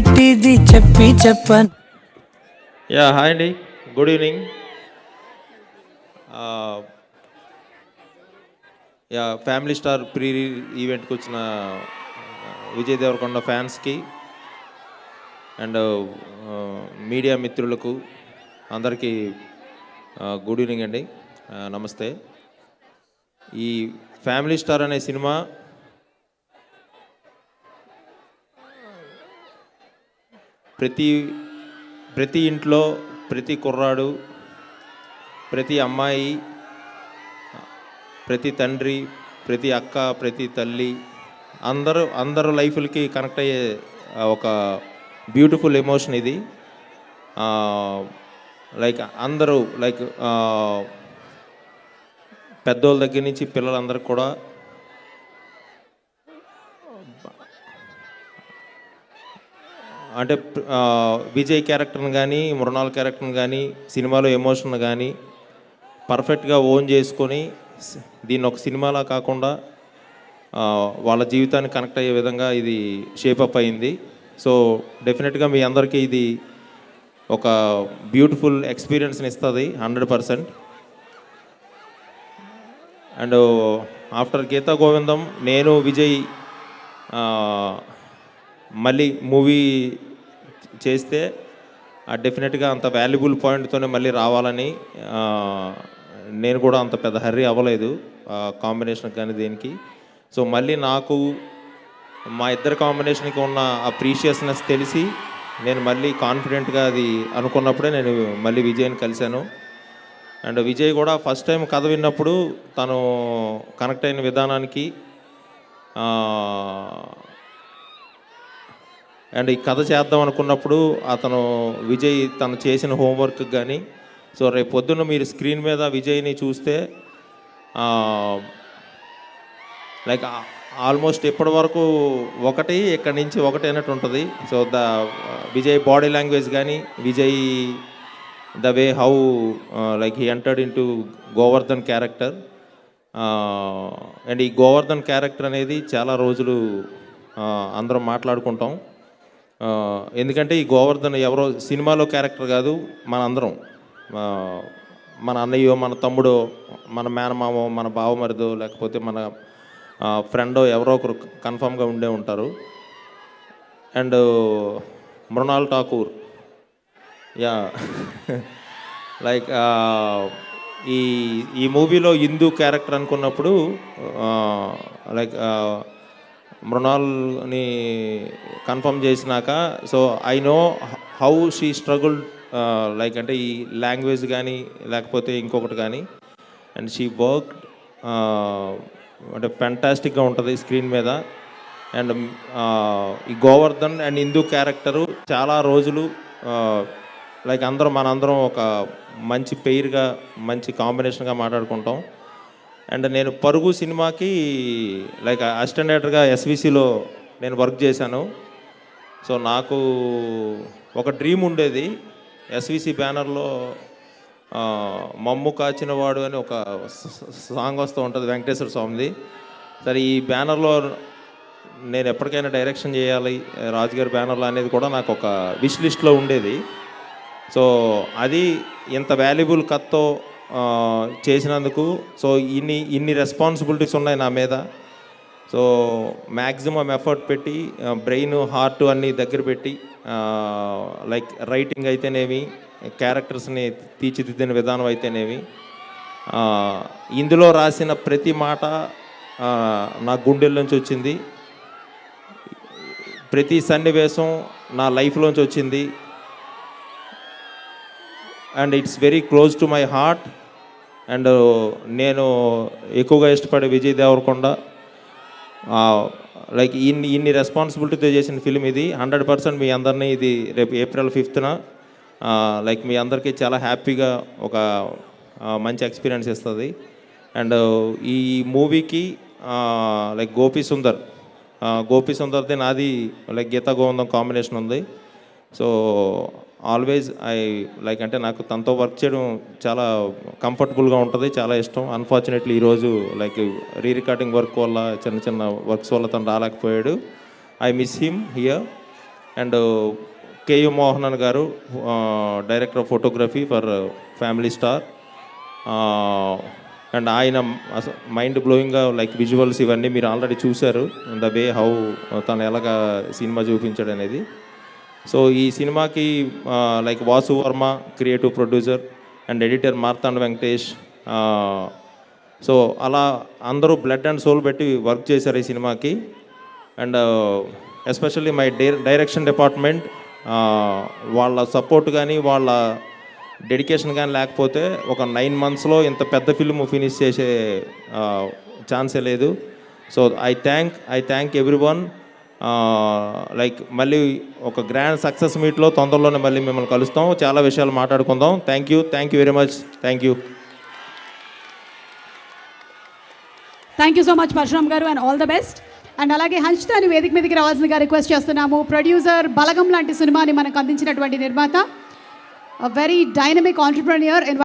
చిట్టిది చెప్పి చెప్పను. Yeah hi అండి, good evening. Yeah family star pre ఈవెంట్కి వచ్చిన విజయ్ దేవరకొండ ఫ్యాన్స్కి అండ్ మీడియా మిత్రులకు అందరికీ గుడ్ ఈవినింగ్ అండి, నమస్తే. ఈ ఫ్యామిలీ స్టార్ అనే సినిమా ప్రతి ఇంట్లో ప్రతి కుర్రాడు, ప్రతి అమ్మాయి, ప్రతి తండ్రి, ప్రతి అక్క, ప్రతి తల్లి, అందరూ లైఫ్లకి కనెక్ట్ అయ్యే ఒక బ్యూటిఫుల్ ఎమోషన్ ఇది. అందరూ పెద్దోళ్ళ దగ్గర నుంచి పిల్లలందరికీ కూడా అంటే విజయ్ క్యారెక్టర్ని కానీ మృణాల్ క్యారెక్టర్ని కానీ సినిమాలో ఎమోషన్ కానీ పర్ఫెక్ట్గా ఓన్ చేసుకొని దీన్ని ఒక సినిమాలా కాకుండా వాళ్ళ జీవితాన్ని కనెక్ట్ అయ్యే విధంగా ఇది షేపప్ అయింది. సో డెఫినెట్గా మీ అందరికీ ఇది ఒక బ్యూటిఫుల్ ఎక్స్పీరియన్స్ని ఇస్తుంది 100%. అండ్ ఆఫ్టర్ గీతా గోవిందం నేను విజయ్ మళ్ళీ మూవీ చేస్తే డెఫినెట్గా అంత వాల్యుబుల్ పాయింట్తోనే మళ్ళీ రావాలని నేను కూడా అంత పెద్ద హర్రీ అవ్వలేదు కాంబినేషన్కి కానీ దేనికి. సో మళ్ళీ నాకు మా ఇద్దరు కాంబినేషన్కి ఉన్న ఆ ప్రీషియస్నెస్ తెలిసి నేను మళ్ళీ కాన్ఫిడెంట్గా అది అనుకున్నప్పుడే నేను మళ్ళీ విజయ్ని కలిశాను. అండ్ విజయ్ కూడా ఫస్ట్ టైం కథ విన్నప్పుడు తను కనెక్ట్ అయిన విధానానికి అండ్ ఈ కథ చేద్దాం అనుకున్నప్పుడు విజయ్ తను చేసిన హోంవర్క్ కానీ, సో రేపు పొద్దున్న మీరు స్క్రీన్ మీద విజయ్ని చూస్తే ఆల్మోస్ట్ ఇప్పటి వరకు ఇక్కడి నుంచి ఒకటి అన్నట్టు ఉంటుంది. సో విజయ్ బాడీ లాంగ్వేజ్ కానీ, Vijay the way how he entered in to Govardhan character. And ఈ గోవర్ధన్ క్యారెక్టర్ అనేది చాలా రోజులు అందరం మాట్లాడుకుంటాం. ఎందుకంటే ఈ గోవర్ధన్ ఎవరో సినిమాలో క్యారెక్టర్ కాదు, మనందరం మన అన్నయ్యో, మన తమ్ముడో, మన మేనమామో, మన బావమరిదో, లేకపోతే మన ఫ్రెండో ఎవరో ఒకరు కన్ఫామ్గా ఉండే ఉంటారు. అండ్ మృణాల్ ఠాకూర్, యా ఈ మూవీలో హిందూ క్యారెక్టర్ అనుకున్నప్పుడు మృణాల్ని కన్ఫర్మ్ చేసినాక, so I know how she struggle అంటే ఈ లాంగ్వేజ్ కానీ లేకపోతే ఇంకొకటి కానీ. అండ్ షీ వర్క్ అంటే ఫెంటాస్టిక్గా ఉంటుంది స్క్రీన్ మీద. అండ్ ఈ గోవర్ధన్ అండ్ హిందూ క్యారెక్టరు చాలా రోజులు మనందరం ఒక మంచి పెయిర్గా, మంచి కాంబినేషన్గా మాట్లాడుకుంటాం. అండ్ నేను పరుగు సినిమాకి అసిస్టెంట్ డైరెక్టర్గా ఎస్విసిలో నేను వర్క్ చేశాను. సో నాకు ఒక డ్రీమ్ ఉండేది, ఎస్విసి బ్యానర్లో మమ్ము కాచినవాడు అని ఒక సాంగ్ వస్తూ ఉంటుంది వెంకటేశ్వర స్వామిది. సరే ఈ బ్యానర్లో నేను ఎప్పటికైనా డైరెక్షన్ చేయాలి రాజుగారి బ్యానర్లో అనేది కూడా నాకు ఒక విష్ లిస్ట్లో ఉండేది. సో అది ఇంత వాల్యుబుల్ కథతో చేసినందుకు, సో ఇన్ని రెస్పాన్సిబిలిటీస్ ఉన్నాయి నా మీద. సో మ్యాక్సిమం ఎఫర్ట్ పెట్టి బ్రెయిన్, హార్ట్ అన్నీ దగ్గర పెట్టి రైటింగ్ అయితేనేమి, క్యారెక్టర్స్ని తీర్చిదిద్దిన విధానం అయితేనేమి, ఇందులో రాసిన ప్రతి మాట నా గుండెల నుంచి వచ్చింది, ప్రతి సన్నివేశం నా లైఫ్లోంచి వచ్చింది. And it's very close to my heart. And నేను ఎక్కువగా ఇష్టపడే విజయ్ దేవరకొండ ఇన్ని రెస్పాన్సిబిలిటీతో చేసిన ఫిలిం ఇది. 100% మీ అందరినీ ఇది రేపు April 5th మీ అందరికీ చాలా హ్యాపీగా ఒక మంచి ఎక్స్పీరియన్స్ ఇస్తుంది. అండ్ ఈ మూవీకి గోపి సుందర్ది నాది గీతా గోవిందం కాంబినేషన్ ఉంది. సో ఆల్వేజ్ అంటే నాకు తనతో వర్క్ చేయడం చాలా కంఫర్టబుల్గా ఉంటుంది, చాలా ఇష్టం. అన్ఫార్చునేట్లీ ఈరోజు రీ రికార్డింగ్ వర్క్ వల్ల, చిన్న వర్క్స్ వల్ల తను రాలేకపోయాడు. I miss him here. And KU Mohanan garu, director of photography for family star. And ఆయన మైండ్ బ్లోయింగ్గా లైక్ విజువల్స్ ఇవన్నీ మీరు ఆల్రెడీ చూశారు, ద వే హౌ తను ఎలాగా సినిమా చూపించాడు అనేది. సో ఈ సినిమాకి like Vasu Varma creative producer and editor Martand Venkatesh. So అలా అందరూ బ్లడ్ అండ్ సోల్ పెట్టి వర్క్ చేశారు ఈ సినిమాకి. And especially my direction department, వాళ్ళ సపోర్ట్ కానీ వాళ్ళ డెడికేషన్ కానీ లేకపోతే ఒక 9 monthsలో ఇంత పెద్ద ఫిల్మ్ ఫినిష్ చేసే ఛాన్సే లేదు. So I thank every one. Like మళ్ళీ ఒక గ్రాండ్ సక్సెస్ మీట్లో తొందరలోనే మళ్ళీ మిమ్మల్ని కలుస్తాం, చాలా విషయాలు మాట్లాడుకుందాం. Thank you very much. Thank you so much Parashuram garu, and all the best. And అలాగే హంచుతాని వేదిక మీదకి రావాల్సిందిగా రిక్వెస్ట్ చేస్తున్నాము. ప్రొడ్యూసర్ బలగం లాంటి సినిమాని మనకు అందించినటువంటి నిర్మాత, a very dynamic entrepreneur.